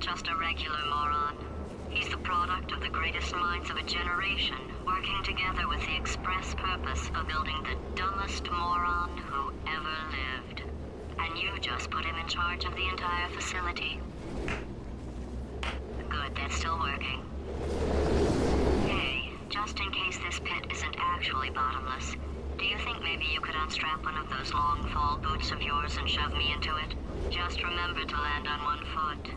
just a regular moron. He's the product of the greatest minds of a generation, working together with the express purpose of building the dumbest moron who ever lived. And you just put him in charge of the entire facility. Good, that's still working. Hey, just in case this pit isn't actually bottomless, do you think maybe you could unstrap one of those long fall boots of yours and shove me into it? Just remember to land on one foot.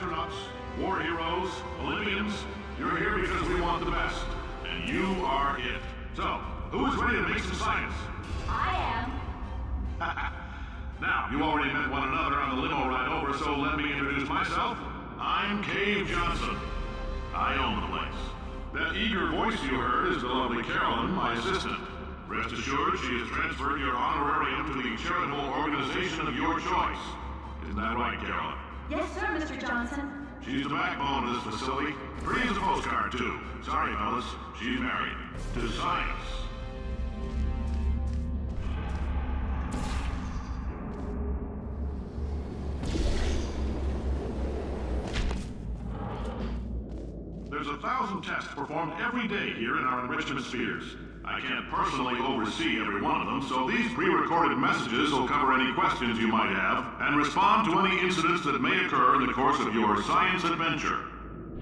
astronauts, war heroes, Olympians, you're here because we want the best. And you are it. So, who is ready to make some science? I am. Now, you already met one another on the limo ride over, so let me introduce myself. I'm Cave Johnson. I own the place. That eager voice you heard is the lovely Carolyn, my assistant. Rest assured, she has transferred your honorarium to the charitable organization of your choice. Isn't that right, Carolyn? Yes, sir, Mr. Johnson. She's the backbone of this facility. Pretty as a postcard, too. Sorry, fellas. She's married. To science. There's 1,000 tests performed every day here in our enrichment spheres. I can't personally oversee every one of them, so these pre-recorded messages will cover any questions you might have and respond to any incidents that may occur in the course of your science adventure.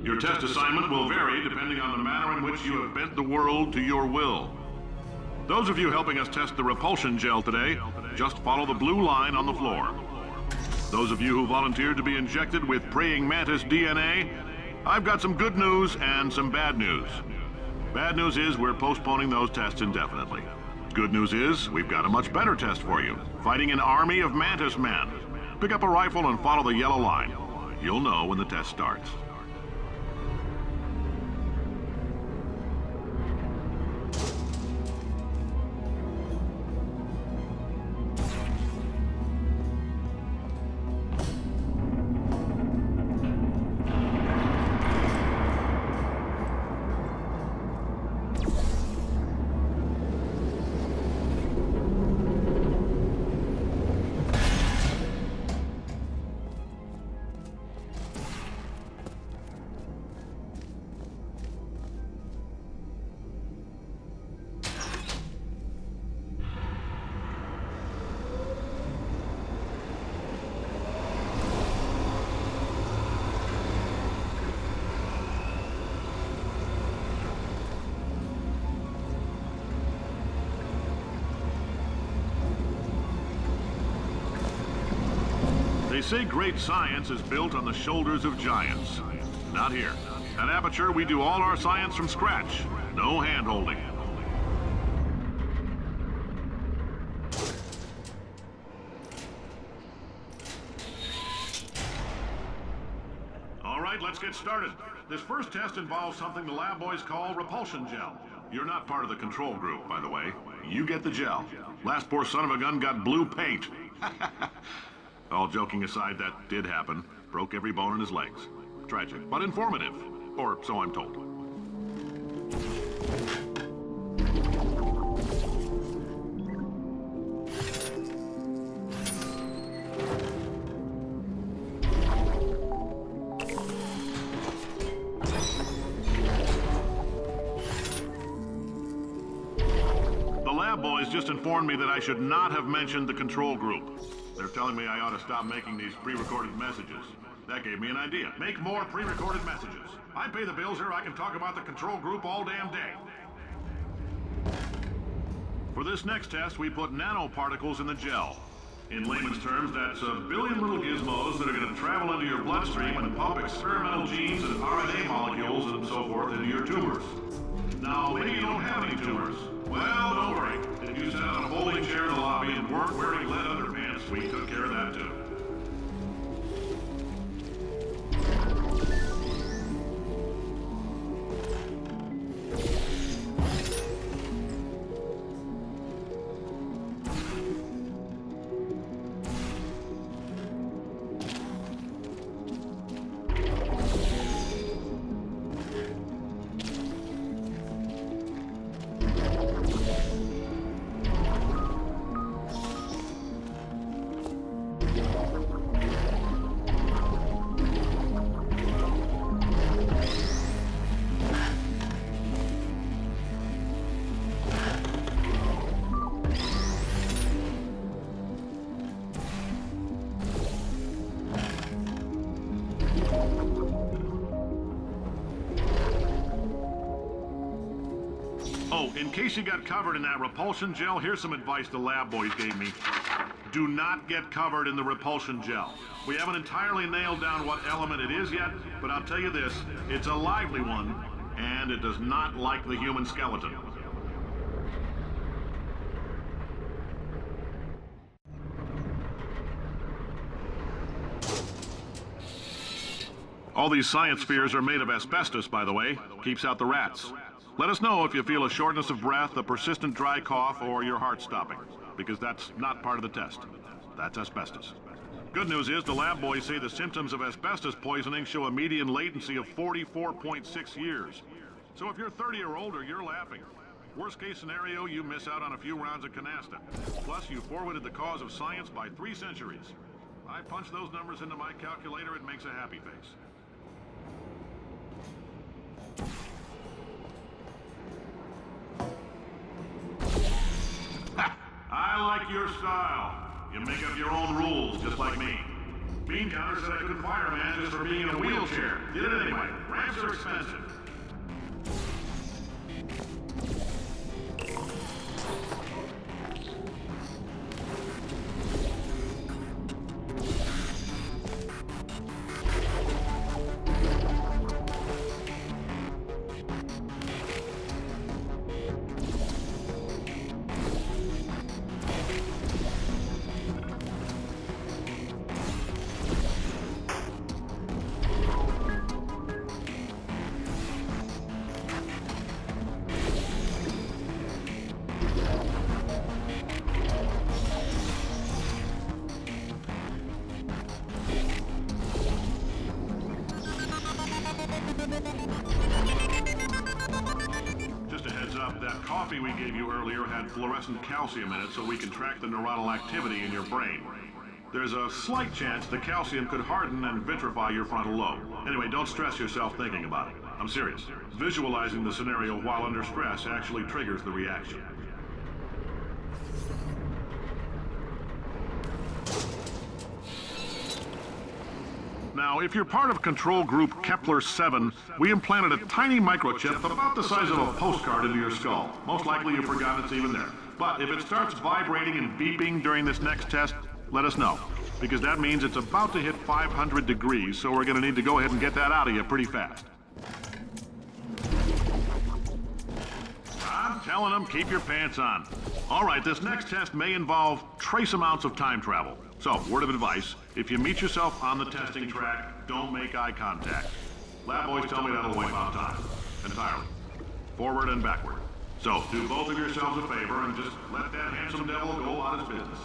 Your test assignment will vary depending on the manner in which you have bent the world to your will. Those of you helping us test the repulsion gel today, just follow the blue line on the floor. Those of you who volunteered to be injected with praying mantis DNA, I've got some good news and some bad news. Bad news is we're postponing those tests indefinitely. Good news is we've got a much better test for you. Fighting an army of mantis men. Pick up a rifle and follow the yellow line. You'll know when the test starts. They say great science is built on the shoulders of giants. Not here. At Aperture, we do all our science from scratch. No hand-holding. All right, let's get started. This first test involves something the lab boys call repulsion gel. You're not part of the control group, by the way. You get the gel. Last poor son of a gun got blue paint. All joking aside, that did happen. Broke every bone in his legs. Tragic, but informative. Or so I'm told. The lab boys just informed me that I should not have mentioned the control group. They're telling me I ought to stop making these pre-recorded messages. That gave me an idea. Make more pre-recorded messages. I pay the bills here, I can talk about the control group all damn day. For this next test, we put nanoparticles in the gel. In layman's terms, that's a billion little gizmos that are going to travel into your bloodstream and pump experimental genes and RNA molecules and so forth into your tumors. Now, maybe you don't have any tumors. Well, don't worry. If you sat on a folding chair in the lobby and weren't wearing lead underpants, we took care of that too. Oh, in case you got covered in that repulsion gel, here's some advice the lab boys gave me. Do not get covered in the repulsion gel. We haven't entirely nailed down what element it is yet, but I'll tell you this, it's a lively one, and it does not like the human skeleton. All these science spheres are made of asbestos, by the way. Keeps out the rats. Let us know if you feel a shortness of breath, a persistent dry cough, or your heart stopping, because that's not part of the test. That's asbestos. Good news is the lab boys say the symptoms of asbestos poisoning show a median latency of 44.6 years. So if you're 30 or older, you're laughing. Worst case scenario, you miss out on a few rounds of canasta. Plus, you forwarded the cause of science by 3 centuries. I punch those numbers into my calculator, it makes a happy face. I like your style. You make up your own rules, just like me. Bean Counter said I couldn't fire a man just for being in a wheelchair. Did it anyway. Ramps are expensive. Just a heads up, that coffee we gave you earlier had fluorescent calcium in it so we can track the neuronal activity in your brain. There's a slight chance the calcium could harden and vitrify your frontal lobe. Anyway, don't stress yourself thinking about it. I'm serious. Visualizing the scenario while under stress actually triggers the reaction. Now, if you're part of control group Kepler-7, we implanted a tiny microchip about the size of a postcard into your skull. Most likely you forgot it's even there. But if it starts vibrating and beeping during this next test, let us know. Because that means it's about to hit 500 degrees, so we're going to need to go ahead and get that out of you pretty fast. I'm telling them, keep your pants on. All right, this next test may involve trace amounts of time travel. So, word of advice, if you meet yourself on the testing track, don't make eye contact. Lab boys tell me that'll wipe out time. Entirely. Forward and backward. So, do both of yourselves a favor and just let that handsome devil go about his business.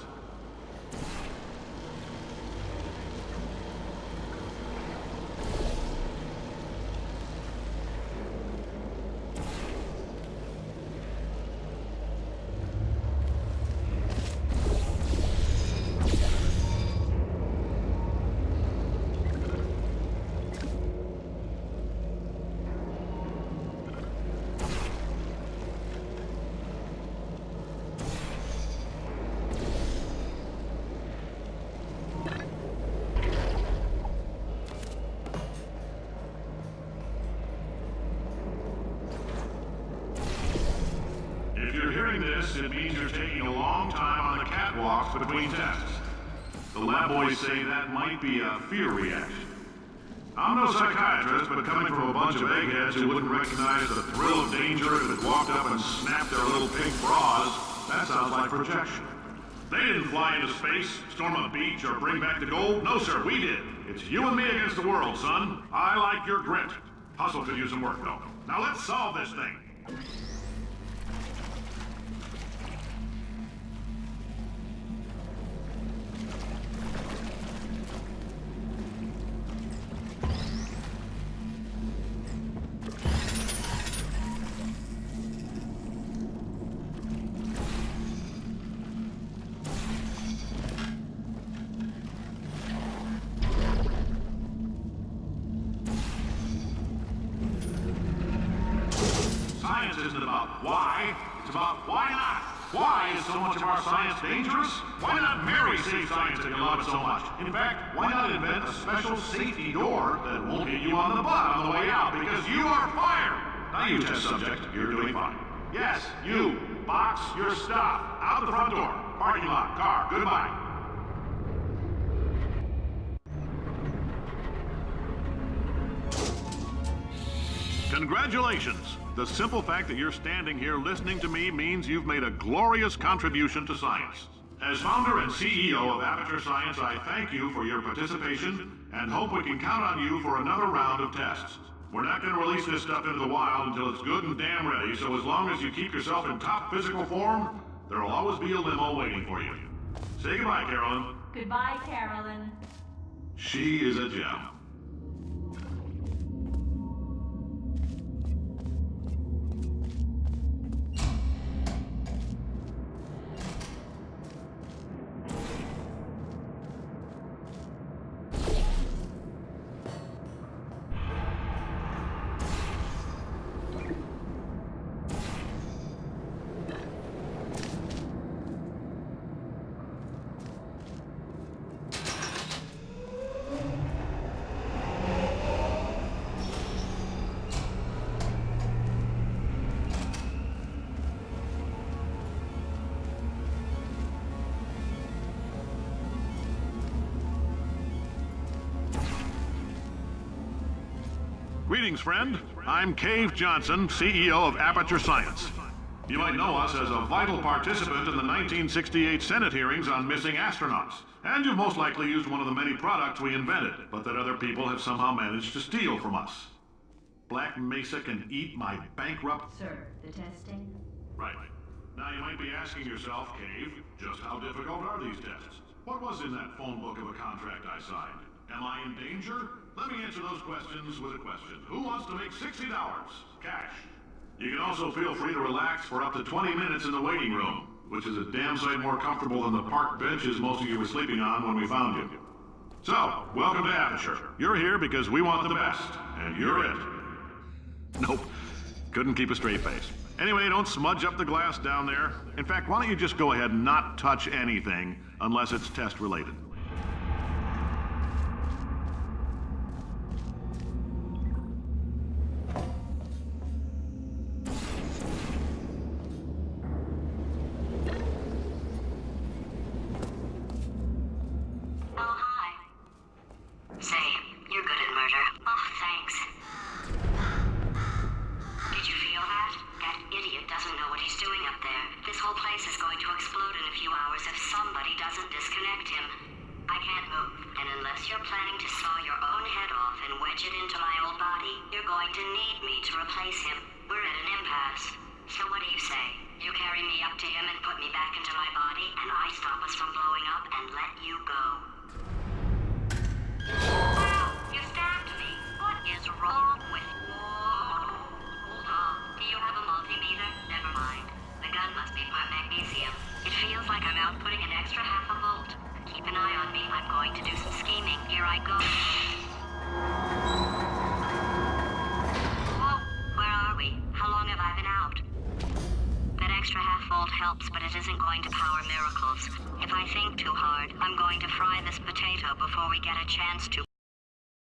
It means you're taking a long time on the catwalks between tests. The lab boys say that might be a fear reaction. I'm no psychiatrist, but coming from a bunch of eggheads who wouldn't recognize the thrill of danger if it walked up and snapped their little pink bras, that sounds like projection. They didn't fly into space, storm a beach, or bring back the gold. No, sir, we did. It's you and me against the world, son. I like your grit. Hustle could use some work, though. Now let's solve this thing. Science isn't about why, it's about why not. Why is so much of our science dangerous? Why not marry safe science if you love it so much? In fact, why not invent a special safety door that won't hit you on the butt on the way out because you are fired? Now you test subject, you're doing fine. Yes, you, box your stuff. Out the front door, parking lot, car, goodbye. Congratulations! The simple fact that you're standing here listening to me means you've made a glorious contribution to science. As founder and CEO of Aperture Science, I thank you for your participation and hope we can count on you for another round of tests. We're not going to release this stuff into the wild until it's good and damn ready, so as long as you keep yourself in top physical form, there'll always be a limo waiting for you. Say goodbye, Carolyn. Goodbye, Carolyn. She is a gem. Greetings, friend. I'm Cave Johnson, CEO of Aperture Science. You might know us as a vital participant in the 1968 Senate hearings on missing astronauts. And you've most likely used one of the many products we invented, but that other people have somehow managed to steal from us. Black Mesa can eat my bankrupt... Sir, the testing? Right. Now you might be asking yourself, Cave, just how difficult are these tests? What was in that phone book of a contract I signed? Am I in danger? Let me answer those questions with a question. Who wants to make $60? Cash. You can also feel free to relax for up to 20 minutes in the waiting room, which is a damn sight more comfortable than the park benches most of you were sleeping on when we found you. So, welcome to Aperture. You're here because we want the best, and you're it. Nope. Couldn't keep a straight face. Anyway, don't smudge up the glass down there. In fact, why don't you just go ahead and not touch anything unless it's test related. Helps, but it isn't going to power miracles. If I think too hard, I'm going to fry this potato before we get a chance to